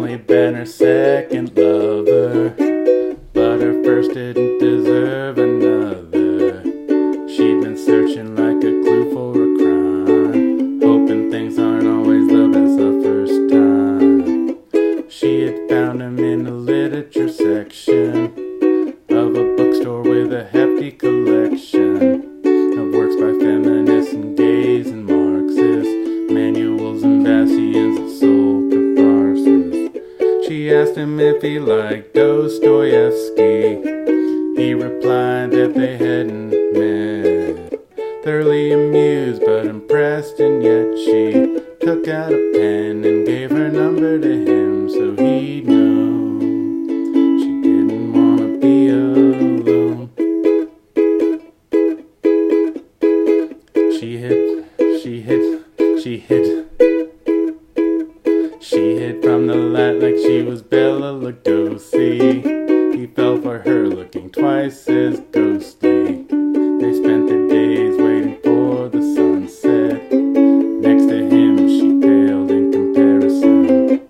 only been her second lover, but her first didn't deserve another. She'd been searching like a clue for a crime, hoping things aren't always the best the first time. She had found him in the literature section of a bookstore with a hefty collection of works by feminists and gays and Marxists, manuals and bastions of soul catharsis. She asked him if he liked Dostoevsky. He replied that they hadn't met. Thoroughly amused but impressed, and yet she took out a pen and gave her number to him so he'd know she didn't want to be alone. She hid from the light like she was Bela Lugosi. He fell for her looking twice as ghostly. They spent their days waiting for the sunset. Next to him she paled in comparison.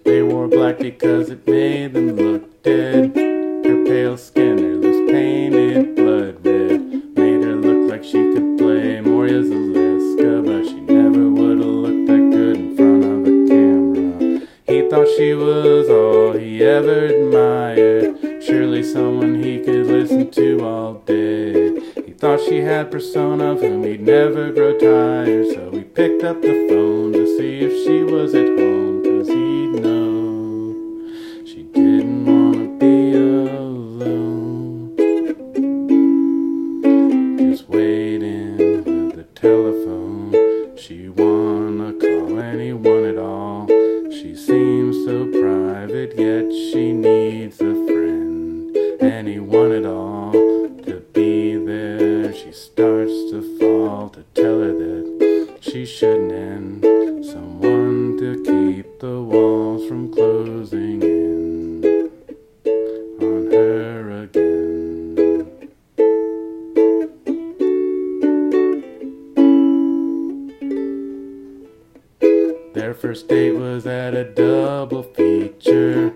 They wore black because it made them look dead. Her pale skin, her lips painted blood red, made her look like she could play Moria Zaleska, but she never would have looked that good in front of a camera. He thought she was all he ever admired, surely someone he could listen to all day. He thought she had persona of whom he'd never grow tired, so he picked up the phone to see if she was at home, 'cause he'd know she didn't want to be alone. Just waiting with the telephone, she wanna call anyone at all. She seems so private, yet she needs a friend, anyone at all, to be there. She starts to fall, to tell her that she shouldn't end, someone to keep the walls from closing in on her again. Their first date was at a double feature.